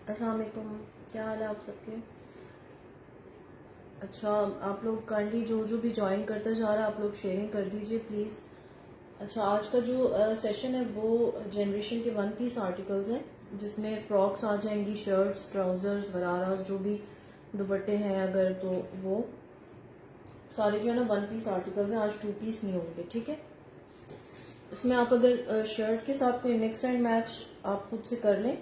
अस्सलाम वालेकुम, क्या हाल है आप सबके। अच्छा, आप लोग काइंडली जो जो भी ज्वाइन करते जा रहा है आप लोग शेयरिंग कर दीजिए प्लीज़। अच्छा, आज का जो सेशन है वो जनरेशन के वन पीस आर्टिकल्स हैं, जिसमें फ्रॉक्स आ जाएंगी, शर्ट्स, ट्राउजर्स, गरारास, जो भी दुपट्टे हैं अगर, तो वो सारे जो है ना वन पीस आर्टिकल्स हैं। आज टू पीस नहीं होंगे, ठीक है। उसमें आप अगर शर्ट के साथ कोई मिक्स एंड मैच आप खुद से कर लें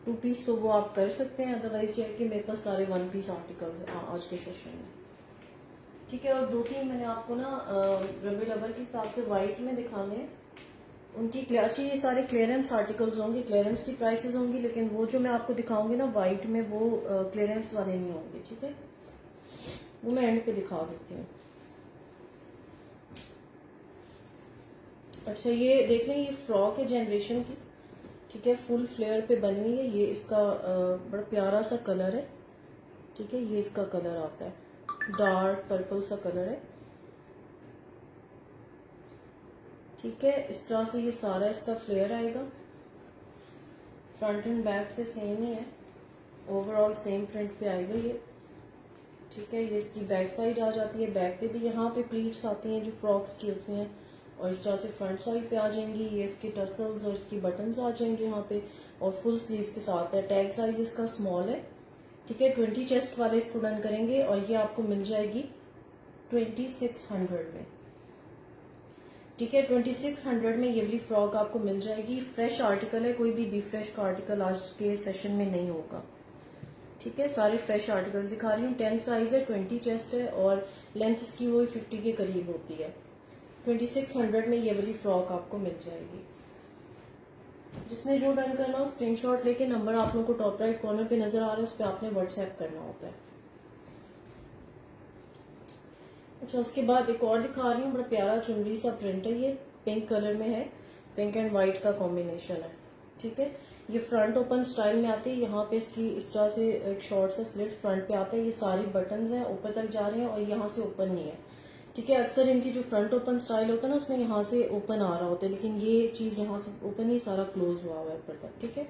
टू पीस, तो वो आप कर सकते हैं। अदरवाइज ये है कि मेरे पास सारे वन पीस आर्टिकल्स हैं आज के सेशन में, ठीक है। और दो तीन मैंने आपको ना रबी लवर के हिसाब से वाइट में दिखाने हैं। उनकी अच्छी, ये सारे क्लियरेंस आर्टिकल्स होंगे, क्लियरेंस की प्राइसेस होंगी, लेकिन वो जो मैं आपको दिखाऊंगी ना वाइट में, वो क्लियरेंस वाले नहीं होंगे, ठीक है। वो मैं एंड पे दिखा देती हूँ। अच्छा, ये देख लें, ये फ्रॉक है जनरेशन की, ठीक है। फुल फ्लेयर पे बनी हुई है। ये इसका बड़ा प्यारा सा कलर है, ठीक है। ये इसका कलर आता है, डार्क पर्पल सा कलर है, ठीक है। इस तरह से ये सारा इसका फ्लेयर आएगा। फ्रंट एंड बैक से सेम ही है, ओवरऑल सेम प्रिंट पे आएगा ये, ठीक है। ये इसकी बैक साइड आ जाती है। बैक पे भी यहाँ पे प्लीट्स आती हैं जो फ्रॉक्स की होती हैं, और इस तरह से फ्रंट साइड पे आ जाएंगी। ये इसके टसल्स और इसकी बटन्स आ जाएंगे यहाँ पे, और फुल स्लीव्स के साथ है। टैग साइज इसका स्मॉल है, ठीक है। 20 चेस्ट वाले इसको डन करेंगे, और ये आपको मिल जाएगी 2600 में, ठीक है। 2600 में ये वाली फ्रॉक आपको मिल जाएगी। फ्रेश आर्टिकल है, कोई भी बी फ्रेश का आर्टिकल आज के सेशन में नहीं होगा, ठीक है। सारे फ्रेश आर्टिकल्स दिखा रही हूँ। 10 साइज है, 20 चेस्ट है, और लेंथ इसकी वो 50 के करीब होती है। 2600 में ये वाली फ्रॉक आपको मिल जाएगी। जिसने जो डन करना हो स्क्रीनशॉट लेके, नंबर आप लोगों को टॉप राइट कॉर्नर पे नजर आ रहा है, उस पर आपने व्हाट्सएप करना होता है। अच्छा, उसके बाद एक और दिखा रही हूँ, बड़ा प्यारा चुनरी सा प्रिंट है। ये पिंक कलर में है, पिंक एंड व्हाइट का कॉम्बिनेशन है, ठीक है। ये फ्रंट ओपन स्टाइल में आती है। यहाँ पे इसकी इस तरह से एक शॉर्ट सा स्लिट फ्रंट पे आता है। ये सारी बटन्स हैं, ऊपर तक जा रहे हैं, और यहाँ से ओपन नहीं है, ठीक है। अक्सर इनकी जो फ्रंट ओपन स्टाइल होता है ना, उसमें यहाँ से ओपन आ रहा होता है, लेकिन ये चीज यहाँ से ओपन ही, सारा क्लोज हुआ हुआ है ऊपर तक, ठीक है।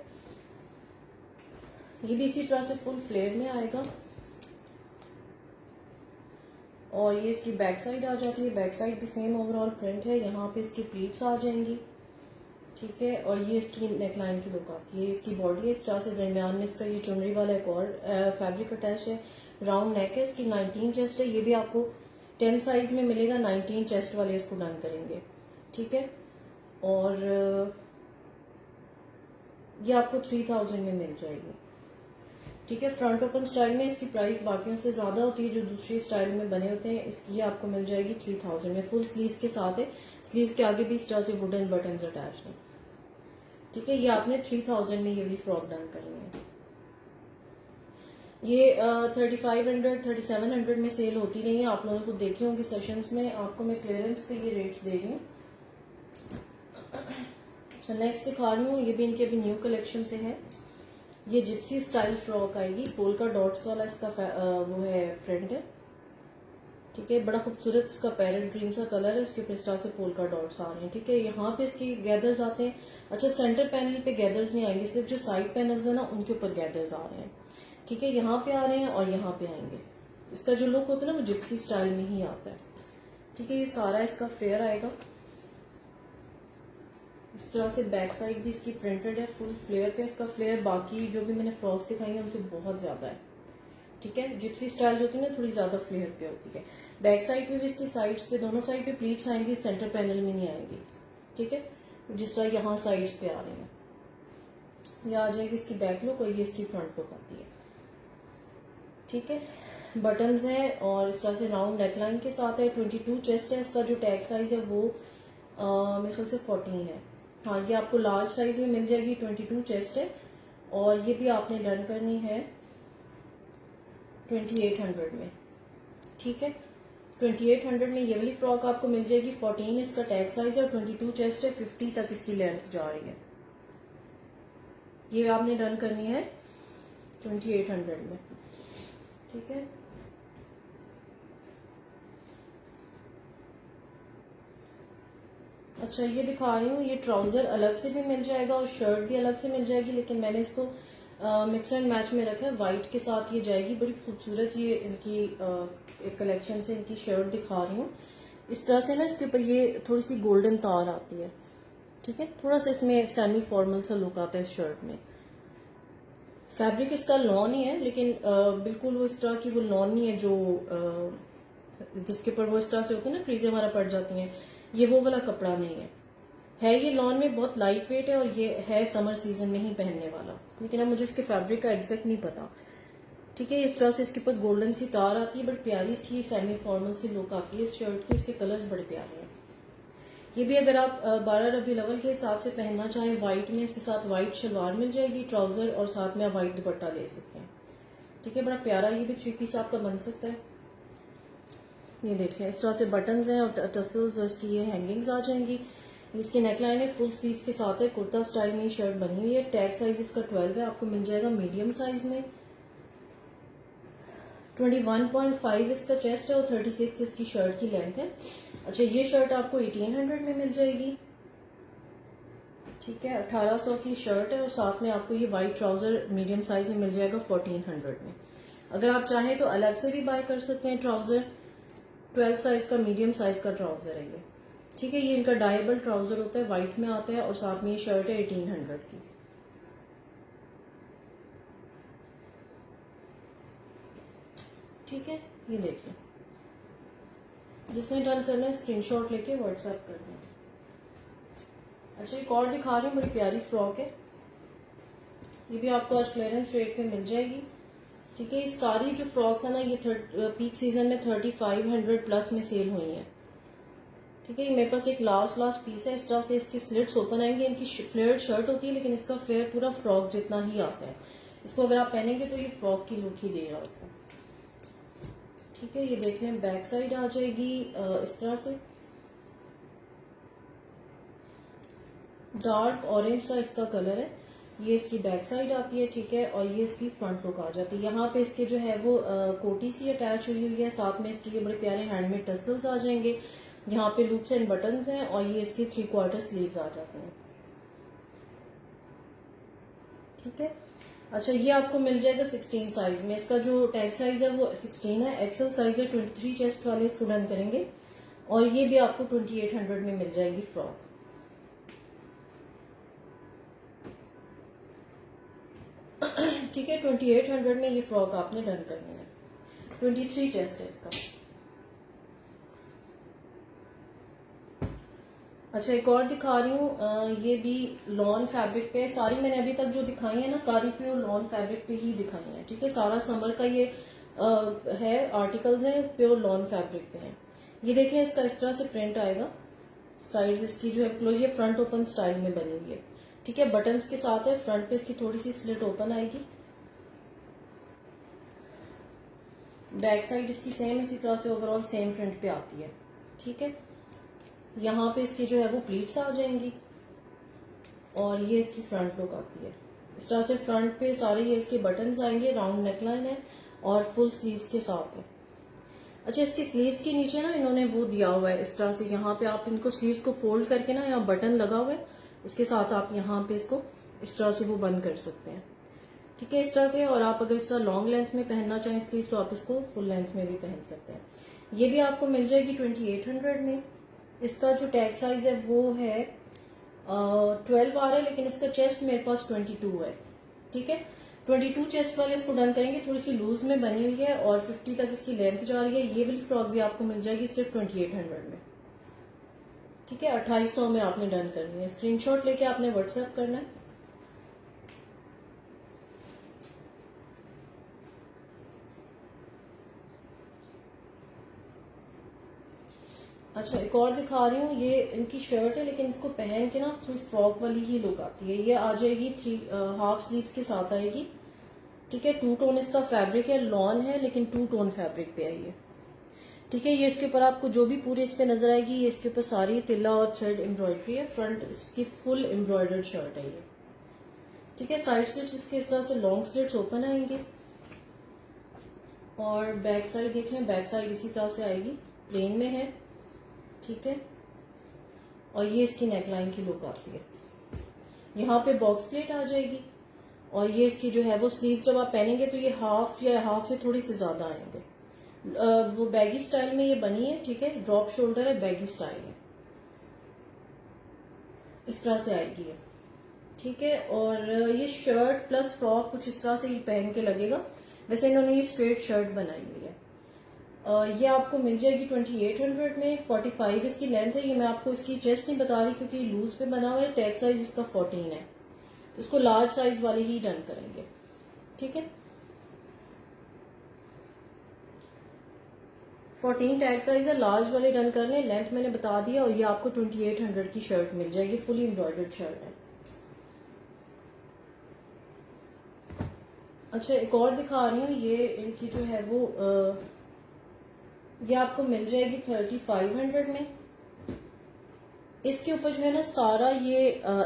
ये भी इसी तरह से फुल फ्लेयर में आएगा, और ये इसकी बैक साइड आ जाती है। बैक साइड भी सेम ओवरऑल प्रिंट है। यहाँ पे इसकी प्लीट्स आ जाएंगी, ठीक है। और ये इसकी नेकलाइन की लुक आती है। इसकी बॉडी है इस तरह से, दरमियान में इसका ये चुनरी वाला एक और फैब्रिक अटैच है। राउंड नेक है इसकी, 19 चेस्ट है। ये भी आपको 10 साइज में मिलेगा। 19 चेस्ट वाले इसको डन करेंगे, ठीक है। और ये आपको 3000 में मिल जाएगी, ठीक है। फ्रंट ओपन स्टाइल में इसकी प्राइस बाकियों से ज्यादा होती है जो दूसरी स्टाइल में बने होते हैं। इसकी आपको मिल जाएगी 3000 में। फुल स्लीव्स के साथ है। स्लीव्स के आगे भी इस तरह से वुडन बटन अटैच हैं, ठीक है। ये आपने 3000 में ये वाली फ्रॉक डन करनी है। ये 3500 3700 में सेल होती रही है, आप लोगों को देखे होंगे सेशंस में। आपको मैं क्लियरेंस पे ये रेट्स दे रही हूँ। अच्छा, नेक्स्ट दिखा रही हूँ, ये भी इनके अभी न्यू कलेक्शन से है। ये जिप्सी स्टाइल फ्रॉक आएगी, पोल्का डॉट्स वाला इसका वो है प्रिंट है, ठीक है। बड़ा खूबसूरत इसका पैरेट ग्रीन सा कलर है, उसके पिस्टा से पोल्का डॉट्स आ रहे हैं, ठीक है। यहाँ पे इसकी गैदर्स आते हैं। अच्छा, सेंटर पैनल पे गैदर्स नहीं आएंगे, सिर्फ जो साइड पैनल्स है ना उनके ऊपर गैदर्स आ रहे हैं, ठीक है। यहाँ पे आ रहे हैं और यहाँ पे आएंगे। इसका जो लुक होता है ना वो जिप्सी स्टाइल में ही आता है, ठीक है। ये सारा इसका फ्लेयर आएगा इस तरह से। बैक साइड भी इसकी प्रिंटेड है, फुल फ्लेयर पे इसका फ्लेयर। बाकी जो भी मैंने फ्रॉक्स दिखाई है उनसे बहुत ज्यादा है, ठीक है। जिप्सी स्टाइल जो होती है ना थोड़ी ज्यादा फ्लेयर पे होती है। बैक साइड पे भी इसकी साइड्स पे, दोनों साइड पे प्लीट्स आएंगी, सेंटर पैनल में नहीं आएंगी, ठीक है। जिस तरह यहाँ साइड्स पे आ रही है, ये आ जाएगी इसकी बैक लुक, और ये इसकी फ्रंट लुक आती है, ठीक है। बटन्स हैं, और इस तरह से राउंड नेकलाइन के साथ है। 22 चेस्ट है। इसका जो टैग साइज है वो मेरे ख्याल से 14 है। हाँ, ये आपको लार्ज साइज में मिल जाएगी। 22 चेस्ट है, और ये भी आपने डन करनी है 2800 में, ठीक है। 2800 में ये वाली फ्रॉक आपको मिल जाएगी। 14 इसका टैग साइज है, और 22 चेस्ट है। 50 तक इसकी लेंथ जा रही है। ये आपने डन करनी है 2800 में, ठीक है। अच्छा, ये दिखा रही हूँ, ये ट्राउजर अलग से भी मिल जाएगा और शर्ट भी अलग से मिल जाएगी, लेकिन मैंने इसको मिक्स एंड मैच में रखा है, वाइट के साथ ये जाएगी। बड़ी खूबसूरत ये इनकी एक कलेक्शन से इनकी शर्ट दिखा रही हूँ। इस तरह से ना इसके ऊपर ये थोड़ी सी गोल्डन तार आती है, ठीक है। थोड़ा सा इसमें सेमी फॉर्मल सा लुक आता है इस शर्ट में। फैब्रिक इसका लॉन ही है, लेकिन बिल्कुल वो इस तरह की वो लॉन नहीं है जो जिसके ऊपर वो इस तरह से होती है ना क्रीजें हमारा पड़ जाती हैं, ये वो वाला कपड़ा नहीं है ये लॉन में बहुत लाइट वेट है, और ये है समर सीजन में ही पहनने वाला। लेकिन अब मुझे इसके फैब्रिक का एग्जैक्ट नहीं पता, ठीक है। इस तरह से इसके ऊपर गोल्डन सी तार आती है, बड़ी प्यारी इसकी सेमी फॉर्मल सी लुक आती है इस शर्ट की। इसके कलर्स बड़े प्यारे हैं। ये भी अगर आप 12 रबी अव्वल के हिसाब से पहनना चाहें व्हाइट में, इसके साथ व्हाइट शलवार मिल जाएगी, ट्राउजर, और साथ में आप व्हाइट दुपट्टा ले सकते हैं, ठीक है। बड़ा प्यारा ये भी 3 पीस आपका बन सकता है। ये देखिए इस तरह से बटन्स हैं और टसल्स, और इसकी ये हैंगिंग्स आ जाएंगी। इसकी नेकलाइन है, फुल स्लीव्स के साथ है, कुर्ता स्टाइल में ये शर्ट बनी हुई है। टैग साइज इसका 12 है, आपको मिल जाएगा मीडियम साइज में। 21.5 इसका चेस्ट है और 36 इसकी शर्ट की लेंथ है। अच्छा, ये शर्ट आपको 1800 में मिल जाएगी, ठीक है। 1800 की शर्ट है, और साथ में आपको ये वाइट ट्राउजर मीडियम साइज में मिल जाएगा 1400 में। अगर आप चाहें तो अलग से भी बाय कर सकते हैं ट्राउजर। 12 साइज का मीडियम साइज का ट्राउजर है ये, ठीक है। ये इनका डायबल ट्राउजर होता है, व्हाइट में आता है, और साथ में ये शर्ट है 1800 की, ठीक है। ये देख लें, जिसमें डन करना है स्क्रीनशॉट लेके व्हाट्सएप कर दें। अच्छा, एक और दिखा रही हूँ, बड़ी प्यारी फ्रॉक है। ये भी आपको आज क्लियरेंस रेट पे मिल जाएगी, ठीक है। ये सारी जो फ्रॉक्स है ना, ये पीक सीजन में 3500 प्लस में सेल हुई है, ठीक है। ये मेरे पास एक लास्ट पीस है। इस तरह से इसकी स्लिट्स ओपन आएंगे। इनकी फ्लेयर्ड शर्ट होती है, लेकिन इसका फ्लेयर पूरा फ्रॉक जितना ही आता है। इसको अगर आप पहनेंगे तो ये फ्रॉक की लुक ही दे रहा होता है, ठीक है। ये देख लें, बैक साइड आ जाएगी इस तरह से, डार्क ऑरेंज सा इसका कलर है। ये इसकी बैक साइड आती है, ठीक है, और ये इसकी फ्रंट लुक आ जाती है। यहाँ पे इसके जो है वो कोटी सी अटैच हुई हुई है, साथ में इसके ये बड़े प्यारे हैंडमेड टसल्स आ जाएंगे। यहाँ पे लूप्स एंड बटन्स हैं, और ये इसके 3/4 स्लीव्स आ जाते हैं, ठीक है। अच्छा, ये आपको मिल जाएगा 16 साइज में। इसका जो टैग साइज है वो 16 है, एक्सेल साइज है 23 चेस्ट वाले इसको डन करेंगे, और ये भी आपको 2800 में मिल जाएगी फ्रॉक, ठीक है। 2800 में ये फ्रॉक आपने डन करनी है। 23 चेस्ट है इसका। अच्छा, एक और दिखा रही हूँ, ये भी लॉन फैब्रिक पे। सारी मैंने अभी तक जो दिखाई है ना, सारी प्योर लॉन फैब्रिक पे ही दिखाई है, ठीक है। सारा समर का ये है, आर्टिकल्स हैं प्योर लॉन फैब्रिक पे हैं। ये देख लें, इसका इस तरह से प्रिंट आएगा। साइड्स इसकी जो है ये फ्रंट ओपन स्टाइल में बनी हुई है, ठीक है। बटन्स के साथ है, फ्रंट पे इसकी थोड़ी सी स्लिट ओपन आएगी। बैक साइड इसकी सेम इसी तरह से ओवरऑल सेम प्रिंट पे आती है, ठीक है। यहाँ पे इसकी जो है वो प्लीट्स आ जाएंगी, और ये इसकी फ्रंट लुक आती है। इस तरह से फ्रंट पे सारे ये इसके बटन्स आएंगे, राउंड नेकलाइन है, और फुल स्लीव्स के साथ है। अच्छा, इसकी स्लीव्स के नीचे ना इन्होंने वो दिया हुआ है इस तरह से, यहाँ पे आप इनको स्लीव्स को फोल्ड करके ना, यहाँ बटन लगा हुआ है, उसके साथ आप यहाँ पे इसको इस तरह से वो बंद कर सकते हैं, ठीक है, इस तरह से। और आप अगर इस तरह लॉन्ग लेंथ में पहनना चाहें स्लीव्स, तो आप इसको फुल लेंथ में भी पहन सकते हैं। ये भी आपको मिल जाएगी 2800 में। इसका जो टैग साइज है वो है 12 आ रहा है, लेकिन इसका चेस्ट मेरे पास 22 है, ठीक है। 22 चेस्ट वाले इसको डन करेंगे। थोड़ी सी लूज में बनी हुई है, और 50 तक इसकी लेंथ जा रही है। ये वाली फ्रॉक भी आपको मिल जाएगी सिर्फ 2800 में, ठीक है। 2800 में आपने डन करनी है। स्क्रीनशॉट लेके आपने व्हाट्सएप करना है। अच्छा, एक और दिखा रही हूँ, ये इनकी शर्ट है, लेकिन इसको पहन के ना थोड़ी फ्रॉक वाली ही लुक आती है। ये आ जाएगी 3 हाफ स्लीव्स के साथ आएगी, ठीक है। 2 टोन इसका फैब्रिक है, लॉन है, लेकिन 2 टोन फैब्रिक पे आई है, ठीक है। ये इसके ऊपर आपको जो भी पूरी इस पे नजर आएगी, ये इसके ऊपर सारी तिल्ला और थ्रेड एम्ब्रॉयडरी है। फ्रंट इसकी फुल एम्ब्रॉयडर्ड शर्ट है ये, ठीक है। साइड स्लिट्स इसके इस तरह से लॉन्ग स्लिट्स ओपन आएंगे, और बैक साइड देख लें, बैक साइड इसी तरह से आएगी, प्लेन में है, ठीक है। और ये इसकी नेकलाइन की लुक आती है। यहाँ पे बॉक्स प्लेट आ जाएगी, और ये इसकी जो है वो स्लीव जब आप पहनेंगे तो ये हाफ या हाफ से थोड़ी सी ज्यादा आएंगे। वो बैगी स्टाइल में ये बनी है, ठीक है, ड्रॉप शोल्डर है, बैगी स्टाइल है, इस तरह से आएगी ये, ठीक है। और ये शर्ट प्लस फ्रॉक कुछ इस तरह से ये पहन के लगेगा। वैसे इन्होंने ये स्ट्रेट शर्ट बनाई हुई है। ये आपको मिल जाएगी 2800 में। 45 इसकी लेंथ है। ये मैं आपको इसकी चेस्ट नहीं बता रही क्योंकि लूज पे बना हुआ है। टैग साइज इसका 14 है, तो इसको लार्ज साइज वाले ही डन करेंगे, ठीक है। 14 टैग साइज है, लार्ज वाले डन कर लें। लेंथ मैंने बता दिया। और ये आपको 2800 की शर्ट मिल जाएगी, फुली एम्ब्रॉयडर्ड शर्ट है। अच्छा, एक और दिखा रही हूँ। ये इनकी जो है वो ये आपको मिल जाएगी 3500 में। इसके ऊपर जो है ना सारा ये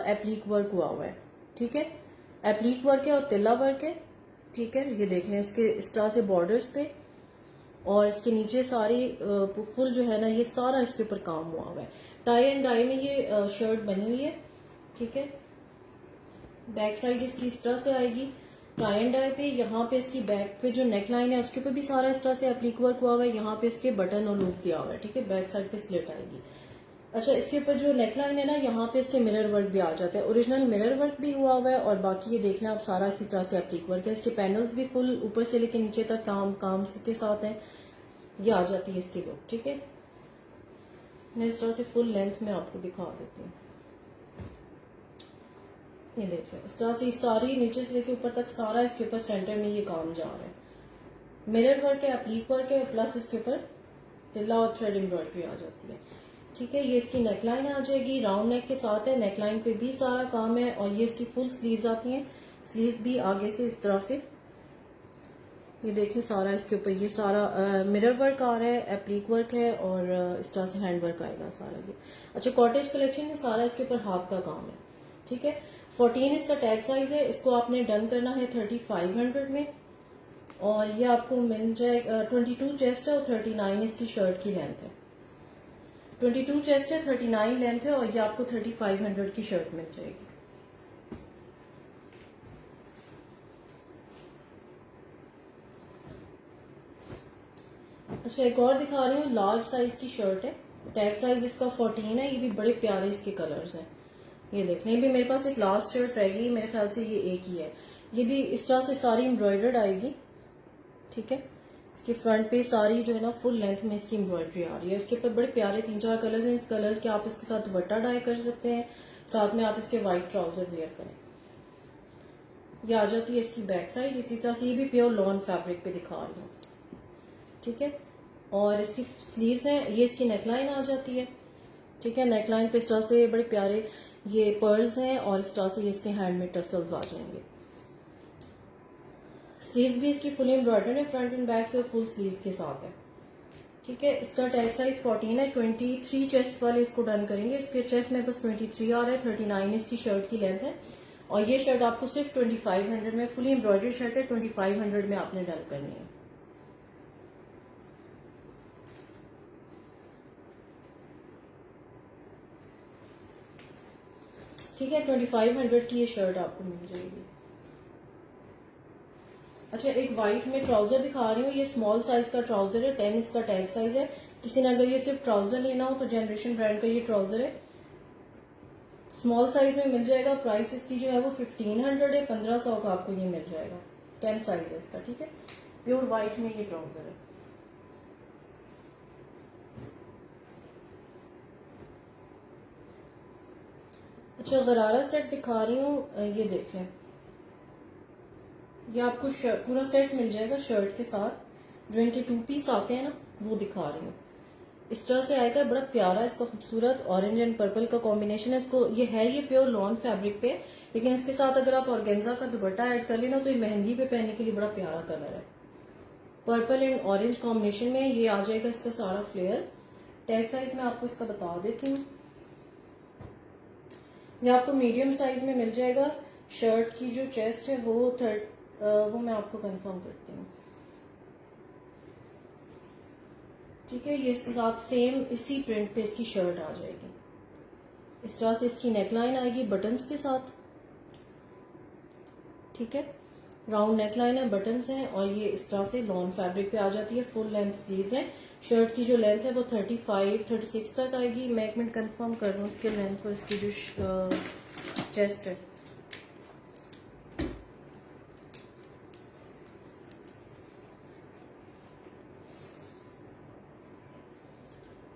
एप्लीक वर्क हुआ हुआ है, ठीक है। एप्लीक वर्क है और तिल्ला वर्क है, ठीक है। ये देख लें इसके इस तरह से बॉर्डर्स पे, और इसके नीचे सारी फुल जो है ना ये सारा इसके ऊपर काम हुआ हुआ है। टाई एंड डाई में ये शर्ट बनी हुई है, ठीक है। बैक साइड इसकी इस तरह से आएगी टाई एंड डाई पे। यहाँ पे इसकी बैक पे जो नेक लाइन है उसके ऊपर भी सारा इस तरह से एप्लीक वर्क हुआ हुआ है। यहाँ पे इसके बटन और लूप दिया हुआ है, ठीक है। बैक साइड पे स्लिट आएगी। अच्छा, इसके ऊपर जो नेक लाइन है ना यहाँ पे इसके मिरर वर्क भी आ जाता है। ओरिजिनल मिरर वर्क भी हुआ हुआ है। और बाकी ये देख लें आप सारा इसी तरह से एप्लीक वर्क है। इसके पैनल्स भी फुल ऊपर से लेके नीचे तक काम के साथ है। ये आ जाती है इसकी लुक, ठीक है। मैं इस तरह से फुल लेंथ में आपको दिखा देती हूँ। ये देखिए इस तरह से सारी नीचे से लेके ऊपर तक सारा इसके ऊपर सेंटर में ये काम जा रहा है। मिरर वर्क है, एप्लीक वर्क है, प्लस इसके ऊपर तिल्ला और थ्रेड एम्ब्रॉयडरी आ जाती है, ठीक है। ये इसकी नेकलाइन आ जाएगी, राउंड नेक के साथ है। नेकलाइन पे भी सारा काम है। और ये इसकी फुल स्लीव्स आती हैं। स्लीव्स भी आगे से इस तरह से ये देखिए सारा इसके ऊपर ये सारा मिरर वर्क आ रहा है, एप्लीक वर्क है, और इस तरह से हैंड वर्क आएगा सारा ये। अच्छा, कॉटेज कलेक्शन में सारा इसके ऊपर हाथ का काम है, ठीक है। 14 इसका टैग साइज है। इसको आपने डन करना है 3500 में। और ये आपको मिल जाएगा 22 चेस्ट है और 39 इसकी शर्ट की लेंथ है। 22 चेस्ट है, 39 लेंथ है, और ये आपको 3500 की शर्ट मिल जाएगी। अच्छा, एक और दिखा रही हूँ। लार्ज साइज की शर्ट है। टैग साइज इसका 14 है। ये भी बड़े प्यारे इसके कलर्स हैं। ये देख लें, भी मेरे पास एक लास्ट शर्ट रह गई, मेरे ख्याल से ये एक ही है। ये भी इस तरह से सारी एम्ब्रॉयडर्ड आएगी, ठीक है। इसके फ्रंट पे सारी जो है ना फुल लेंथ में इसकी एम्ब्रॉयडरी आ रही है। इसके ऊपर बड़े प्यारे 3-4 कलर्स हैं। इस कलर्स के आप इसके साथ दुपट्टा डाई कर सकते हैं। साथ में आप इसके व्हाइट ट्राउजर वेयर करें। ये आ जाती है इसकी बैक साइड। इसी तरह से ये भी प्योर लॉन फैब्रिक पे दिखा रही हूँ, ठीक है। और इसकी स्लीव्स हैं। ये इसकी नेकलाइन आ जाती है, ठीक है। नेकलाइन पे इस तरह से बड़े प्यारे ये पर्ल्स हैं, और इस तरह से ये इसके हैंड में टसल्स आ जाएंगे। स्लीव्स भी इसकी फुल एम्ब्रॉयडर्ड है, फ्रंट एंड बैक से, फुल स्लीव्स के साथ है, ठीक है। इसका टैग साइज 14 है। 23 चेस्ट वाले इसको डन करेंगे। इसके चेस्ट में बस 23 आ रहा है। 39 इसकी शर्ट की लेंथ है। और ये शर्ट आपको सिर्फ 2500 में, फुली एम्ब्रॉयडर्ड शर्ट है, 2500 में आपने डन करनी है। ठीक है, 2500 की ये शर्ट आपको मिल जाएगी। अच्छा, एक व्हाइट में ट्राउजर दिखा रही हूँ। ये स्मॉल साइज का ट्राउजर है। 10 इसका टैग साइज है। किसी ने अगर ये सिर्फ ट्राउजर लेना हो तो जनरेशन ब्रांड का ये ट्राउजर है, स्मॉल साइज में मिल जाएगा। प्राइस इसकी जो है वो 1500 है। 1500 का आपको ये मिल जाएगा। 10 साइज है इसका, ठीक है। प्योर व्हाइट में ये ट्राउजर है। अच्छा, गरारा सेट दिखा रही हूँ। ये देखें, ये आपको पूरा सेट मिल जाएगा शर्ट के साथ। जो इनके 2 पीस आते हैं ना वो दिखा रही हूँ। इस तरह से आएगा, बड़ा प्यारा इसका खूबसूरत ऑरेंज एंड पर्पल का कॉम्बिनेशन है। इसको ये प्योर लॉन फैब्रिक पे, लेकिन इसके साथ अगर आप ऑर्गेन्जा का दुपट्टा ऐड कर लेना तो ये मेहंदी पे पहनने के लिए बड़ा प्यारा कलर है। पर्पल एंड ऑरेंज कॉम्बिनेशन में ये आ जाएगा इसका सारा फ्लेयर। टैग साइज में आपको इसका बता देती हूँ। ये आपको मीडियम साइज में मिल जाएगा। शर्ट की जो चेस्ट है वो मैं आपको कंफर्म करती हूँ, ठीक है। ये इसके साथ सेम इसी प्रिंट पे इसकी शर्ट आ जाएगी। इस तरह से इसकी नेकलाइन आएगी बटन्स के साथ, ठीक है, राउंड नेक लाइन है, बटन्स हैं और ये इस तरह से लॉन फैब्रिक पे आ जाती है। फुल लेंथ स्लीव्स हैं। शर्ट की जो लेंथ है वो 35-36 तक आएगी। मैं एक मिनट कंफर्म कर रहा हूँ इसके लेंथ और इसकी जो चेस्ट है।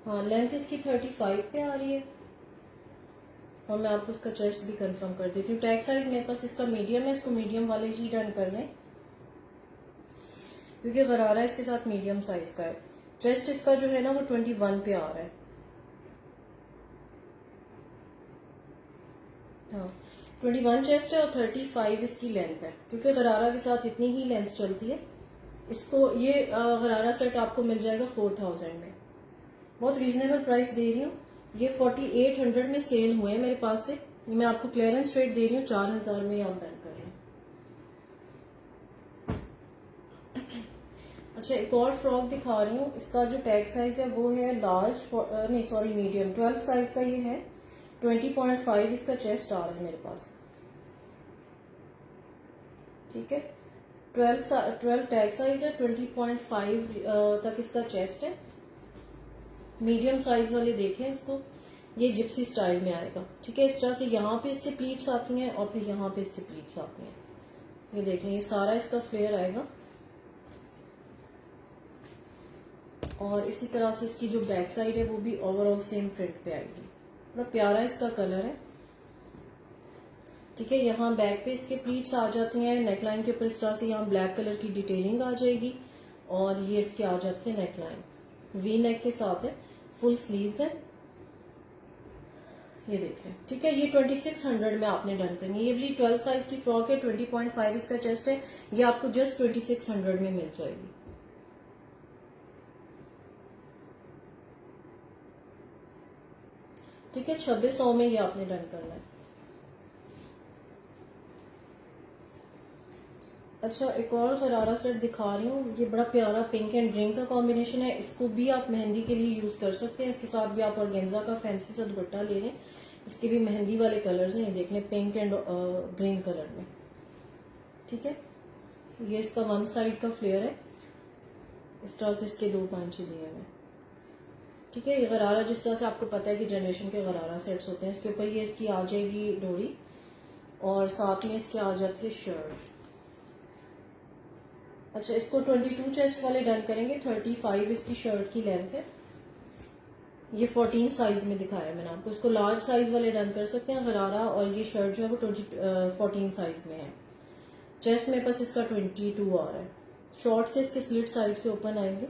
हाँ, लेंथ इसकी 35 पे आ रही है और मैं आपको इसका चेस्ट भी कंफर्म कर देती हूँ। टैग साइज मेरे पास इसका मीडियम है, इसको मीडियम वाले ही डन कर लें क्योंकि गरारा इसके साथ मीडियम साइज का है। चेस्ट इसका जो है ना वो 21 पे आ रहा है। हाँ, 21 चेस्ट है और 35 इसकी लेंथ है क्योंकि गरारा के साथ इतनी ही लेंथ चलती है। इसको ये गरारा सेट आपको मिल जाएगा 4000 में। बहुत रीजनेबल प्राइस दे रही हूँ। ये 4800 में सेल हुए हैं मेरे पास से। मैं आपको क्लियरेंस रेट दे रही हूँ 4000 में, आप डन करें। अच्छा, एक और फ्रॉक दिखा रही हूँ। इसका जो टैग साइज है वो है मीडियम। 12 साइज का ये है। 20.5 इसका चेस्ट आ रहा है मेरे पास। ठीक है, 12 टैग साइज है, 20.5 तक इसका चेस्ट है। मीडियम साइज वाले देखें इसको। ये जिप्सी स्टाइल में आएगा। ठीक है, इस तरह से यहाँ पे इसके प्लीट्स आती हैं और फिर यहाँ पे इसके प्लीट्स आती हैं। ये देखें, ये सारा इसका फ्लेयर आएगा और इसी तरह से इसकी जो बैक साइड है वो भी ओवरऑल सेम प्रिंट पे आएगी। बड़ा प्यारा इसका कलर है। ठीक है, यहाँ बैक पे इसके प्लीट्स आ जाती हैं। नेकलाइन के ऊपर इस तरह से यहाँ ब्लैक कलर की डिटेलिंग आ जाएगी और ये इसके आ जाती है नेकलाइन। वी नेक के साथ है, फुल स्लीव्स है। ये देखें। ठीक है, ये 2600 में आपने डन करनी है। ये भी 12 साइज की फ्रॉक है, 20.5 इसका चेस्ट है। ये आपको जस्ट 2600 में मिल जाएगी। ठीक है, 2600 में ये आपने डन करना है। अच्छा, एक और गरारा सेट दिखा रही हूँ। ये बड़ा प्यारा पिंक एंड ग्रीन का कॉम्बिनेशन है। इसको भी आप मेहंदी के लिए यूज कर सकते हैं। इसके साथ भी आप ऑर्गेन्जा का फैंसी सा दुपट्टा ले लें। इसके भी मेहंदी वाले कलर्स हैं, ये देख लें, पिंक एंड ग्रीन कलर में। ठीक है, ये इसका वन साइड का फ्लेयर है। इस तरह से इसके 2 पांचे दिए हुए। ठीक है, ये गरारा जिस तरह से आपको पता है कि जनरेशन के गरारा सेट्स होते हैं, इसके ऊपर ये इसकी आ जाएगी डोरी और साथ में इसके आ जाती है शर्ट। अच्छा, इसको 22 चेस्ट वाले डन करेंगे। 35 इसकी शर्ट की लेंथ है। ये 14 साइज में दिखाया मैंने आपको। इसको लार्ज साइज वाले डन कर सकते हैं गरारा, और ये शर्ट जो है वो 14 साइज में है। चेस्ट में पास इसका 22 आ रहा है। शॉर्ट से इसके स्लिट साइड से ओपन आएंगे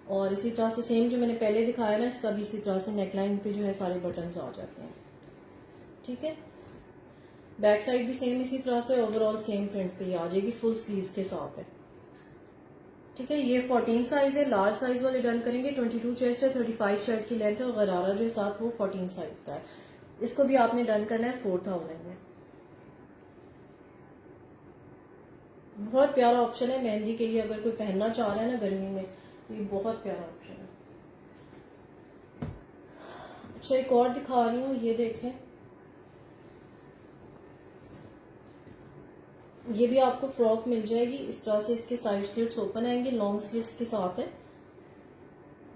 और इसी तरह से सेम जो मैंने पहले दिखाया ना, इसका भी इसी तरह से नेकलाइन पे जो है सारे बटन्स आ जाते हैं। ठीक है, बैक साइड भी सेम इसी तरह से ओवरऑल सेम प्रिंट पे आ जाएगी, फुल स्लीव्स के साथ है। ठीक है, ये 14 साइज है। लार्ज साइज वाले डन करेंगे। 22 चेस्ट है, 35 शर्ट की लेंथ है और गरारा जो है साथ वो 14 साइज का है। इसको भी आपने डन करना है 4000 में। बहुत प्यारा ऑप्शन है मेहंदी के लिए। अगर कोई पहनना चाह रहा है ना गर्मी में, तो ये बहुत प्यारा ऑप्शन है। अच्छा, एक और दिखा रही हूँ, ये देखें। ये भी आपको फ्रॉक मिल जाएगी। इस तरह से इसके साइड स्लिट्स ओपन आएंगे, लॉन्ग स्लिट्स के साथ है।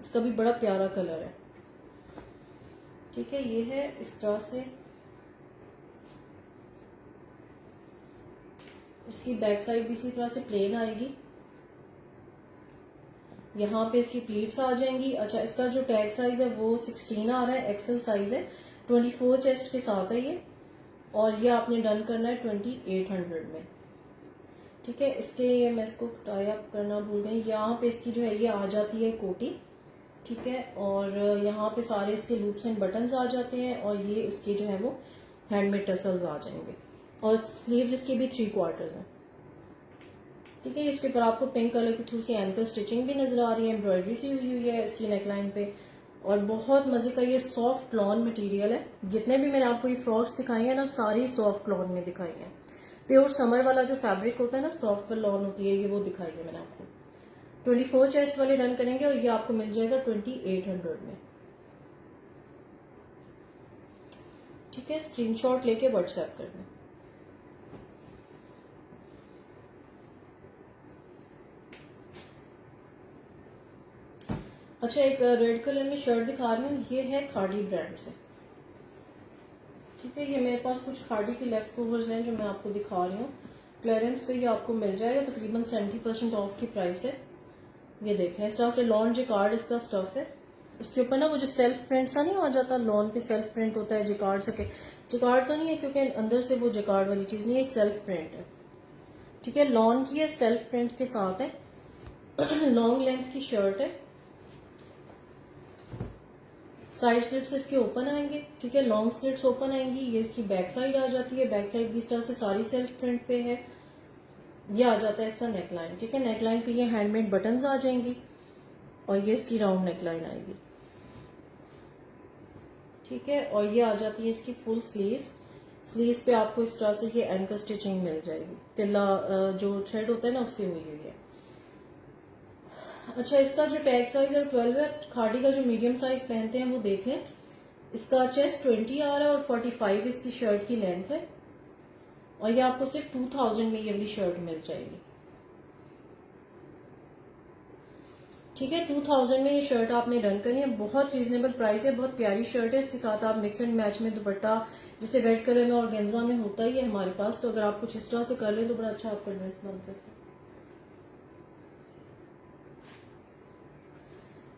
इसका भी बड़ा प्यारा कलर है। ठीक है, ये है इस तरह से। इसकी बैक साइड भी इसी तरह से प्लेन आएगी। यहाँ पे इसकी प्लीट्स आ जाएंगी। अच्छा, इसका जो टैग साइज है वो 16 आ रहा है, एक्सेल साइज है। 24 चेस्ट के साथ है ये, और ये आपने डन करना है 2800 में। ठीक है, इसके मैं इसको टाई अप करना भूल गई। यहाँ पे इसकी जो है ये आ जाती है कोटी। ठीक है, और यहाँ पे सारे इसके लूप्स एंड बटन्स आ जाते हैं और ये इसके जो है वो हैंडमेड टसल्स आ जाएंगे और स्लीव्स इसके भी 3/4 हैं। ठीक है, इसके ऊपर आपको पिंक कलर की थोड़ी सी एंकल स्टिचिंग भी नजर आ रही है, एम्ब्रॉयडरी सी हुई है इसकी नेकलाइन पे, और बहुत मजे का ये सॉफ्ट लॉन मटेरियल है। जितने भी मैंने आपको ये फ्रॉक्स दिखाई है ना, सारी सॉफ्ट लॉन में दिखाई है। प्योर समर वाला जो फैब्रिक होता है ना, सॉफ्ट लॉन होती है, ये वो दिखाई है मैंने आपको। 24 चेस्ट वाले डन करेंगे और ये आपको मिल जाएगा 2800 में। ठीक है, स्क्रीनशॉट लेके व्हाट्सएप करना। अच्छा, एक रेड कलर में शर्ट दिखा रही हूँ, ये है खाड़ी ब्रांड से। ठीक है, ये मेरे पास कुछ खाड़ी के लेफ्ट ओवर्स हैं जो मैं आपको दिखा रही हूँ। क्लियरेंस पे ये आपको मिल जाएगा, तकरीबन 70% ऑफ की प्राइस है। ये देख लें, इस तरह से लॉन जिकार्ड इसका स्टफ है। इसके ऊपर ना वो जो सेल्फ प्रिंट सा नहीं आ जाता, लॉन पे सेल्फ प्रिंट होता है जिकार्ड सके, जिकार्ड तो नहीं है क्योंकि अंदर से वो जिकार्ड वाली चीज नहीं है, सेल्फ प्रिंट है। ठीक है, लॉन की है, सेल्फ प्रिंट के साथ है। लॉन्ग लेंथ की शर्ट है, साइड स्लिट्स इसके ओपन आएंगे। ठीक है, लॉन्ग स्लिट्स ओपन आएंगी। ये इसकी बैक साइड आ जाती है, बैक साइड भी इस तरह से सारी सेल्फ प्रिंट पे है। ये आ जाता है इसका नेकलाइन। ठीक है, नेकलाइन पे ये हैंडमेड बटन्स आ जाएंगी और ये इसकी राउंड नेकलाइन आएगी। ठीक है, और ये आ जाती है इसकी फुल स्लीव्स। स्लीव्स पे आपको इस तरह से ये एंकर स्टिचिंग मिल जाएगी, तिल्ला जो थ्रेड होता है ना उससे हुई हुई है। अच्छा, इसका जो टैग साइज है 12 है। खाड़ी का जो मीडियम साइज पहनते हैं वो देख लें। इसका चेस्ट 20 आ रहा है और 45 इसकी शर्ट की लेंथ है। और ये आपको सिर्फ 2000 में ये वाली शर्ट मिल जाएगी। ठीक है, 2000 में ये शर्ट आपने डन करनी है। बहुत रीजनेबल प्राइस है, बहुत प्यारी शर्ट है। इसके साथ आप मिक्स एंड मैच में दुपट्टा, जैसे रेड कलर में ऑर्गेन्जा में होता ही है हमारे पास, तो अगर आप कुछ इस तरह से कर लें तो बड़ा अच्छा आपका ड्रेस बन सकता है।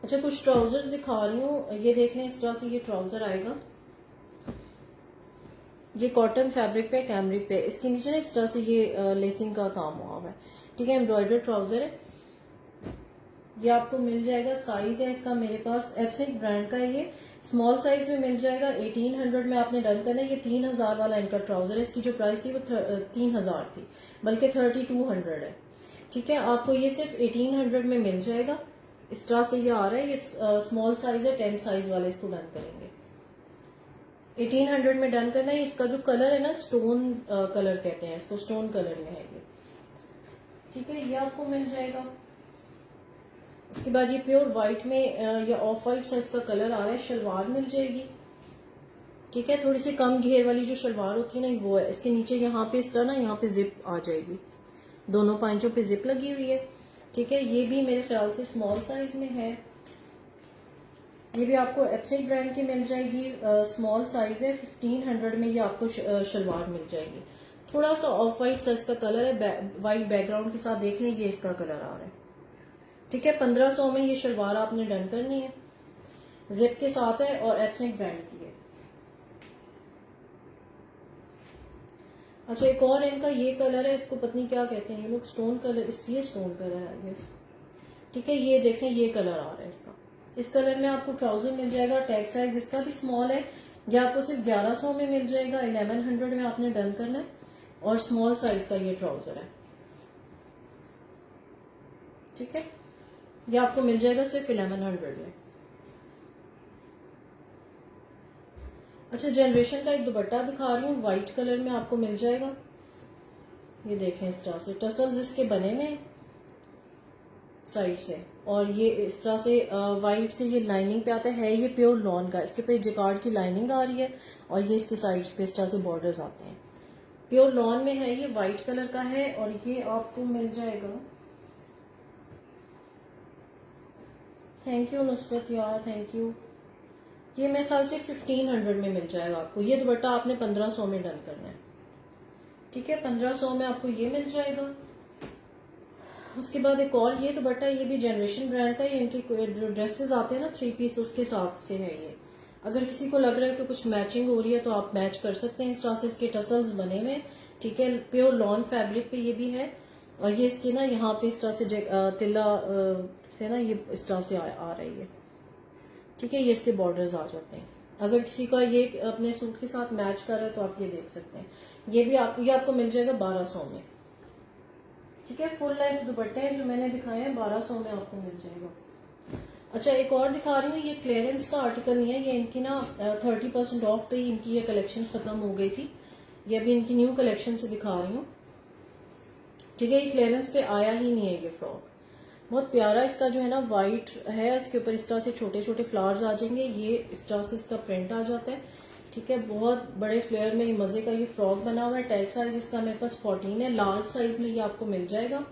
अच्छा, कुछ ट्राउजर्स दिखा रही हूँ, ये देख लें। इस तरह से ये ट्राउजर आएगा, ये कॉटन फैब्रिक पे, कैमरिक पे। इसके नीचे ना इस तरह से ये लेसिंग का काम हुआ है। ठीक है, एम्ब्रॉयडर्ड ट्राउजर है। ये आपको मिल जाएगा, साइज है इसका मेरे पास एथनिक ब्रांड का है। ये स्मॉल साइज में मिल जाएगा। 1800 में आपने डन करना है। ये 3000 वाला इनका ट्राउजर है। इसकी जो प्राइस थी वो 3000 थी, बल्कि 3200 है। ठीक है, आपको ये सिर्फ 1800 में मिल जाएगा। इस तरह से ये आ रहा है। ये स्मॉल साइज है, 10 साइज वाले इसको डन करेंगे। 1800 में डन करना है। इसका जो कलर है ना, स्टोन कलर कहते हैं इसको, स्टोन कलर में है ये। ठीक है, ये आपको मिल जाएगा। उसके बाद ये प्योर व्हाइट में या ऑफ व्हाइट सा इसका कलर आ रहा है। शलवार मिल जाएगी। ठीक है, थोड़ी सी कम घेर वाली जो शलवार होती है ना वो है। इसके नीचे यहाँ पे इस तरह ना यहाँ पे जिप आ जाएगी, दोनों पांचों पे जिप लगी हुई है। ठीक है, ये भी मेरे ख्याल से स्मॉल साइज में है। ये भी आपको एथनिक ब्रांड की मिल जाएगी, स्मॉल साइज है। 1500 में ये आपको शलवार मिल जाएगी। थोड़ा सा ऑफ व्हाइट सा इसका कलर है, व्हाइट बैकग्राउंड के साथ देख लें, ये इसका कलर आ रहा है। ठीक है, 1500 में ये शलवार आपने डन करनी है, जिप के साथ है और एथनिक ब्रांड की है। अच्छा, एक और इनका ये कलर है, इसको पत्नी क्या कहते हैं ये लोग, स्टोन कलर, इसलिए स्टोन कलर है आई गेस। ठीक है, ये देखें, ये कलर आ रहा है इसका। इस कलर में आपको ट्राउजर मिल जाएगा। टैग साइज इसका भी स्मॉल है। ये आपको सिर्फ 1100 में मिल जाएगा। 1100 में आपने डन करना है और स्मॉल साइज का ये ट्राउजर है। ठीक है, ये आपको मिल जाएगा सिर्फ 1100 में। अच्छा, जनरेशन का एक दुपट्टा दिखा रही हूँ, व्हाइट कलर में आपको मिल जाएगा। ये देखें, इस तरह से टसल्स इसके बने में साइड से, और ये इस तरह से व्हाइट से ये लाइनिंग पे आता है। ये प्योर लॉन का, इसके पे जिकार्ड की लाइनिंग आ रही है और ये इसके साइड्स पे इस तरह से बॉर्डर्स आते हैं। प्योर लॉन में है, ये व्हाइट कलर का है और ये आपको मिल जाएगा। थैंक यू नुसरत यार, थैंक यू। ये मेरे ख्याल से 1500 में मिल जाएगा आपको। ये दुपट्टा आपने 1500 में डन करना है। ठीक है, 1500 में आपको ये मिल जाएगा। उसके बाद एक और ये दुपट्टा, ये भी जनरेशन ब्रांड का है। इनकी जो ड्रेसेस आते हैं ना 3 पीस, उसके साथ से है ये। अगर किसी को लग रहा है कि कुछ मैचिंग हो रही है तो आप मैच कर सकते हैं। इस तरह से इसके टसल्स बने हुए। ठीक है, प्योर लॉन फैब्रिक पे ये भी है और ये इसकी ना यहाँ पे इस तरह से तिल्ला से ना ये इस तरह से आ रही है। ठीक है, ये इसके बॉर्डर्स आ जाते हैं। अगर किसी का ये अपने सूट के साथ मैच कर रहा है तो आप ये देख सकते हैं। ये भी आपको मिल जाएगा 1200 में। ठीक है, फुल लेंथ दुपट्टे हैं जो मैंने दिखाए हैं, 1200 में आपको मिल जाएगा। अच्छा, एक और दिखा रही हूँ, ये क्लियरेंस का आर्टिकल नहीं है, ये इनकी ना 30% ऑफ पे ही इनकी ये कलेक्शन खत्म हो गई थी। ये अभी इनकी न्यू कलेक्शन से दिखा रही हूँ। ठीक है, ये क्लियरेंस पे आया ही नहीं है ये फ्रॉक। बहुत प्यारा इसका जो है ना व्हाइट है, उसके ऊपर इस तरह से छोटे छोटे फ्लावर्स आ जाएंगे। ये इस तरह से इसका प्रिंट आ जाता है। ठीक है, बहुत बड़े फ्लेयर में ये मजे का ये फ्रॉक बना हुआ है। टैग साइज इसका मेरे पास 14 है। लार्ज साइज में ये आपको मिल जाएगा।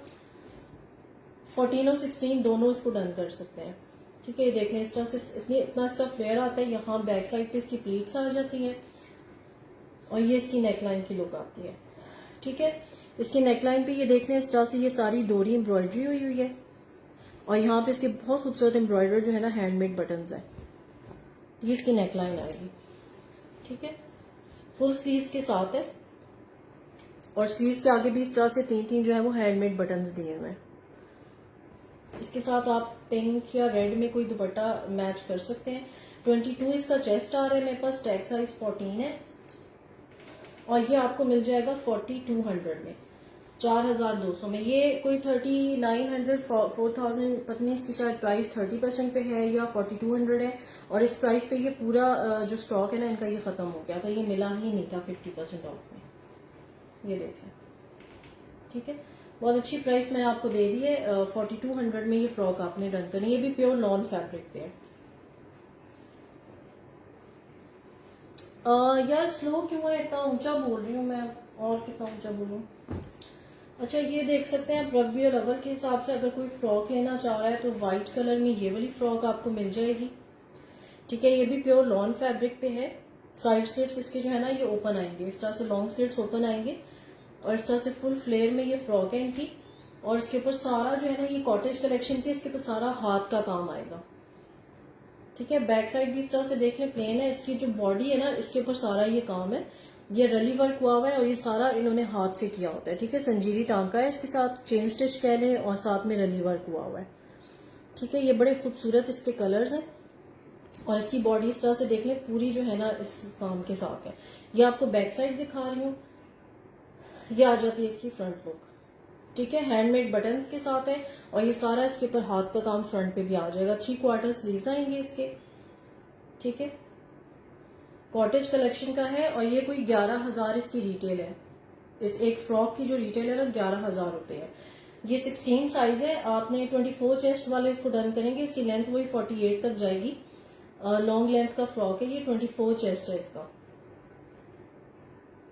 14 और 16 दोनों इसको डन कर सकते हैं। ठीक है, ये देख लें इस तरह से इतना इसका फ्लेयर आता है। यहाँ बैक साइड पे इसकी प्लीट्स आ जाती हैं और ये इसकी नेकलाइन की लुक आती है। ठीक है, इसकी नेकलाइन पे ये देख लें इस तरह से ये सारी डोरी एम्ब्रॉयडरी हुई है और यहाँ पे इसके बहुत खूबसूरत एम्ब्रॉयडर जो है ना हैंडमेड बटन्स है। ये इसकी नेकलाइन आएगी। ठीक है, फुल स्लीव्स के साथ है और स्लीव्स के आगे भी इस तरह से तीन तीन जो है वो हैंडमेड बटन्स दिए हुए हैं। इसके साथ आप पिंक या रेड में कोई दुपट्टा मैच कर सकते हैं। 22 इसका चेस्ट आ रहा है मेरे पास, टैग साइज 14 है और ये आपको मिल जाएगा 4200 में, 4200 में। ये कोई 3900 4000 पता नहीं, इसकी शायद प्राइस 30% पे है या 4200 है और इस प्राइस पे ये पूरा जो स्टॉक है ना इनका ये खत्म हो गया था, ये मिला ही नहीं था 50% ऑफ में। ये देखें, ठीक है, बहुत अच्छी प्राइस मैंने आपको दे दी है। 4200 में ये फ्रॉक आपने डन करनी, ये भी प्योर नॉन फैब्रिक पे है। यार स्लो क्यों है, इतना ऊंचा बोल रही हूँ मैं, और कितना ऊंचा बोलूं। अच्छा, ये देख सकते हैं आप रबी और अव्वल के हिसाब से अगर कोई फ्रॉक लेना चाह रहा है तो व्हाइट कलर में ये वाली फ्रॉक आपको मिल जाएगी। ठीक है, ये भी प्योर लॉन फैब्रिक पे है। साइड स्लिट्स इसके जो है ना ये ओपन आएंगे, इस तरह से लॉन्ग स्लिट्स ओपन आएंगे और इस तरह से फुल फ्लेयर में ये फ्रॉक है इनकी। और इसके ऊपर सारा जो है ना ये कॉटेज कलेक्शन के, इसके ऊपर सारा हाथ का काम आएगा। ठीक है, बैक साइड भी इस तरह से देख लें प्लेन है। इसकी जो बॉडी है ना इसके ऊपर सारा ये काम है, ये रली वर्क हुआ हुआ है और ये सारा इन्होंने हाथ से किया होता है। ठीक है, संजीरी टांका है इसके साथ, चेन स्टिच कह लें और साथ में रली वर्क हुआ हुआ है। ठीक है, ये बड़े खूबसूरत इसके कलर्स हैं और इसकी बॉडी इस तरह से देख लें पूरी जो है ना इस काम के साथ है। ये आपको बैक साइड दिखा रही हूँ, ये आ जाती है इसकी फ्रंट लुक। ठीक है, हैंडमेड बटन्स के साथ है और ये सारा इसके ऊपर हाथ का काम फ्रंट पे भी आ जाएगा। 3/4 स्लीव्स आएंगे इसके। ठीक है, कॉटेज कलेक्शन का है और ये कोई 11,000 इसकी रिटेल है। इस एक फ्रॉक की जो रिटेल है ना 11,000 रुपए है। ये 16 साइज है, आपने 24 चेस्ट वाले इसको डन करेंगे। इसकी लेंथ वही 48 तक जाएगी, लॉन्ग लेंथ का फ्रॉक है ये, 24 चेस्ट है इसका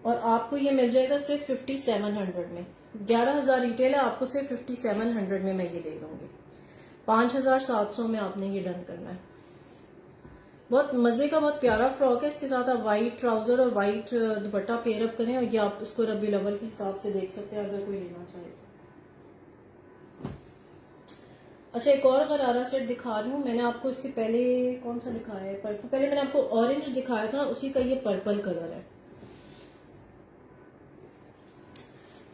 और आपको ये मिल जाएगा सिर्फ 5700 में। 11,000 रिटेल है, आपको सिर्फ 5700 में मैं ये दे दूंगी। 5,700 में आपने ये डन करना है। बहुत मजे का बहुत प्यारा फ्रॉक है, इसके साथ आप व्हाइट ट्राउजर और व्हाइट दुपट्टा पेयर अप करें और ये आप उसको रबी लेवल के हिसाब से देख सकते हैं अगर कोई लेना चाहे। अच्छा, एक और गरारा सेट दिखा रही हूँ। मैंने आपको इससे पहले कौन सा दिखाया है, पर्पल। पहले मैंने आपको ऑरेंज दिखाया था ना, उसी का ये पर्पल कलर है।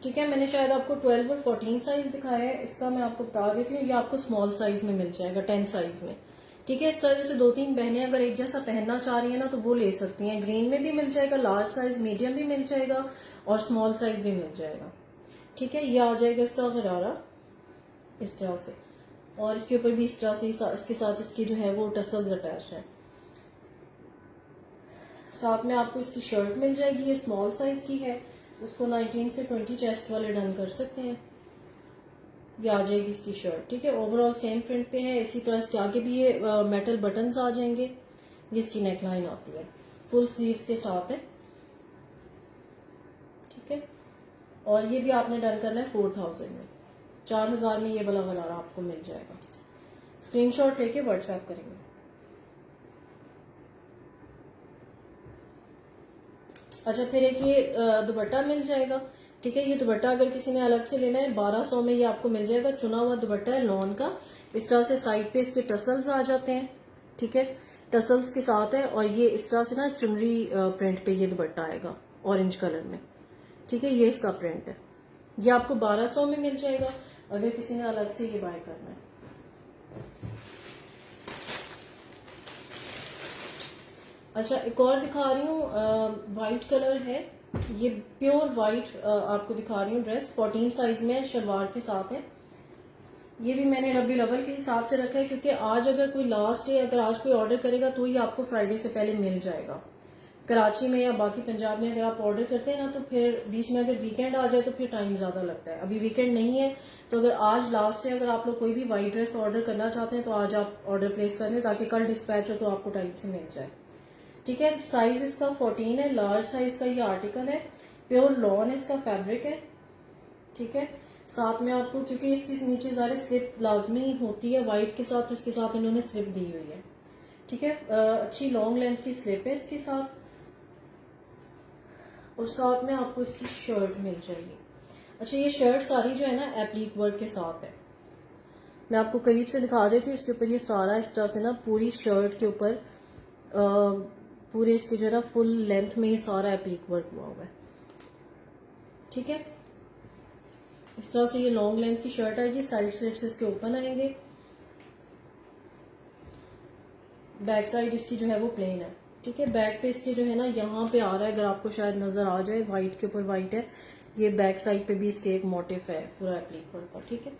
ठीक है, मैंने शायद आपको 12 और 14 साइज दिखाया है, इसका मैं आपको बता देती हूँ। ये आपको स्मॉल साइज में मिल जाएगा, 10 साइज में। ठीक है, इस तरह से 2-3 बहनें अगर एक जैसा पहनना चाह रही है ना तो वो ले सकती हैं। ग्रीन में भी मिल जाएगा, लार्ज साइज, मीडियम भी मिल जाएगा और स्मॉल साइज भी मिल जाएगा। ठीक है, ये आ जाएगा इसका गरारा इस तरह से और इसके ऊपर भी इस तरह से इसके साथ इसकी जो है वो टसल्स अटैच है। साथ में आपको इसकी शर्ट मिल जाएगी, ये स्मॉल साइज की है, उसको 19 से 20 चेस्ट वाले डन कर सकते हैं। ये आ जाएगी इसकी शर्ट। ठीक है, ओवरऑल सेम प्रिंट पे है। इसी तरह इसके आगे भी ये मेटल बटन्स आ जाएंगे। ये इसकी नेकलाइन आती है, फुल स्लीव्स के साथ है। ठीक है, और ये भी आपने डन करना है 4000 में। 4000 में ये वाला गरारा आपको मिल जाएगा। स्क्रीनशॉट लेके व्हाट्सएप करेंगे। अच्छा, फिर एक ये दुपट्टा मिल जाएगा। ठीक है, ये दुपट्टा अगर किसी ने अलग से लेना है 1200 में ये आपको मिल जाएगा। चुना हुआ दुपट्टा है लॉन का, इस तरह से साइड पे इसके टसल्स आ जाते हैं। ठीक है, टसल्स के साथ है और ये इस तरह से ना चुनरी प्रिंट पे ये दुपट्टा आएगा ऑरेंज कलर में। ठीक है, ये इसका प्रिंट है। ये आपको 1200 में मिल जाएगा अगर किसी ने अलग से ये बाय करना है। अच्छा, एक और दिखा रही हूँ, व्हाइट कलर है, ये प्योर व्हाइट आपको दिखा रही हूँ ड्रेस। 14 साइज में शलवार के साथ है। ये भी मैंने रबी लेवल के हिसाब से रखा है क्योंकि आज अगर कोई लास्ट डे, अगर आज कोई ऑर्डर करेगा तो ये आपको फ्राइडे से पहले मिल जाएगा। कराची में या बाकी पंजाब में अगर आप ऑर्डर करते हैं ना तो फिर बीच में अगर वीकेंड आ जाए तो फिर टाइम ज्यादा लगता है। अभी वीकेंड नहीं है तो अगर आज लास्ट है, अगर आप लोग कोई भी व्हाइट ड्रेस ऑर्डर करना चाहते हैं तो आज आप ऑर्डर प्लेस कर दें ताकि कल डिस्पैच हो तो आपको टाइम से मिल जाए। ठीक है, साइज इसका 14 है, लार्ज साइज का ये आर्टिकल है, प्योर लॉन इसका फैब्रिक है। ठीक है, साथ में आपको, क्योंकि इसके नीचे सारे स्लिप लाजमी होती है वाइट के साथ, तो इसके साथ इन्होंने स्लिप दी हुई है। ठीक है, अच्छी लॉन्ग लेंथ की स्लिप है इसके साथ, और साथ में आपको इसकी शर्ट मिल जाएगी। अच्छा, ये शर्ट सारी जो है ना एप्लीक वर्क के साथ है। मैं आपको करीब से दिखा देती हूँ। इसके ऊपर ये सारा इस तरह से ना पूरी शर्ट के ऊपर पूरे इसके जो है ना फुल लेंथ में ये सारा एप्लीक वर्क हुआ हुआ है। ठीक है, इस तरह से ये लॉन्ग लेंथ की शर्ट आएगी। साइड स्लिट्स इसके ओपन आएंगे। बैक साइड इसकी जो है वो प्लेन है। ठीक है, बैक पे इसके जो है ना यहाँ पे आ रहा है, अगर आपको शायद नजर आ जाए, व्हाइट के ऊपर व्हाइट है। ये बैक साइड पे भी इसके एक मोटिव है पूरा एप्लीक वर्क का। ठीक है,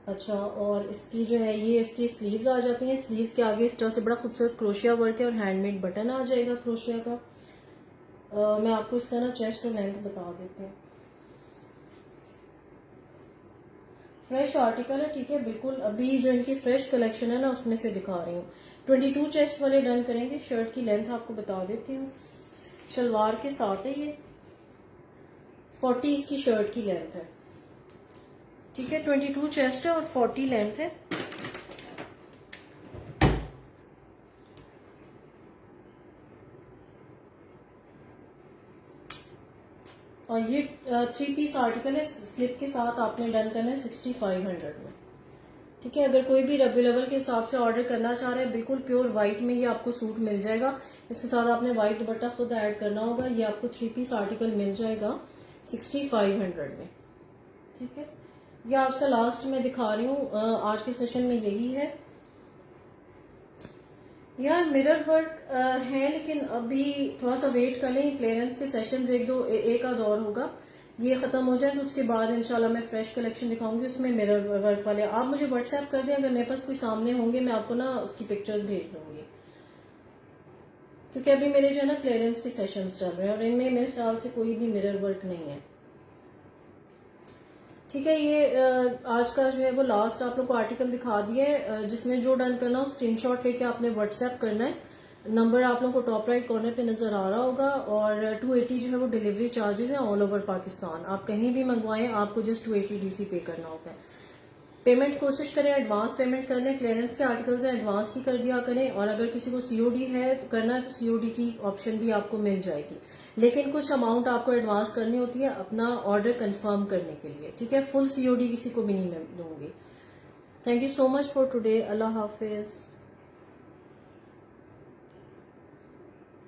अच्छा, और इसकी जो है ये इसकी स्लीव्स आ जाती हैं। स्लीव्स के आगे इस तरह से बड़ा खूबसूरत क्रोशिया वर्क है और हैंडमेड बटन आ जाएगा क्रोशिया का। मैं आपको इसका ना चेस्ट और लेंथ बता देती हूँ। फ्रेश आर्टिकल है। ठीक है, बिल्कुल अभी जो इनकी फ्रेश कलेक्शन है ना उसमें से दिखा रही हूँ। 22 चेस्ट वाले डन करेंगे। शर्ट की लेंथ आपको बता देती हूँ। शलवार के साथ है ये, 40 इसकी शर्ट की लेंथ है। ठीक है, 22 चेस्ट है और 40 लेंथ है। और ये 3 पीस आर्टिकल है। स्लिप के साथ आपने डन करना है 6500 में। ठीक है, अगर कोई भी रबी लेवल के हिसाब से ऑर्डर करना चाह रहा है, बिल्कुल प्योर व्हाइट में ये आपको सूट मिल जाएगा। इसके साथ आपने व्हाइट दुपट्टा खुद ऐड करना होगा। ये आपको 3 पीस आर्टिकल मिल जाएगा 6500 में। ठीक है, ये आज का लास्ट मैं दिखा रही हूँ आज के सेशन में यही है। यार मिरर वर्क है, लेकिन अभी थोड़ा सा वेट कर लें। क्लियरेंस के सेशंस एक आध और होगा, ये खत्म हो जाए तो उसके बाद इंशाल्लाह मैं फ्रेश कलेक्शन दिखाऊंगी, उसमें मिरर वर्क वाले। आप मुझे व्हाट्सएप कर दें, अगर मेरे पास कोई सामने होंगे मैं आपको ना उसकी पिक्चर्स भेज दूंगी, क्योंकि अभी मेरे जो है ना क्लियरेंस के सेशंस चल रहे हैं और इनमें मेरे ख्याल से कोई भी मिरर वर्क नहीं है। ठीक है, ये आज का जो है वो लास्ट आप लोग को आर्टिकल दिखा दिया है। जिसने जो डन करना हो स्क्रीनशॉट लेके आपने व्हाट्सएप करना है। नंबर आप लोगों को टॉप राइट कॉर्नर पे नजर आ रहा होगा। और 280 जो है वो डिलीवरी चार्जेस हैं ऑल ओवर पाकिस्तान। आप कहीं भी मंगवाएं आपको जस्ट 280 DC पे करना होता है। पेमेंट कोशिश करें एडवांस पेमेंट कर लें। क्लियरेंस के आर्टिकल्स हैं, एडवांस ही कर दिया करें। और अगर किसी को COD है करना है तो COD की ऑप्शन भी आपको मिल जाएगी, लेकिन कुछ अमाउंट आपको एडवांस करनी होती है अपना ऑर्डर कंफर्म करने के लिए। ठीक है, फुल COD किसी को भी नहीं दूंगी। Thank you so much for today. Allah Hafiz.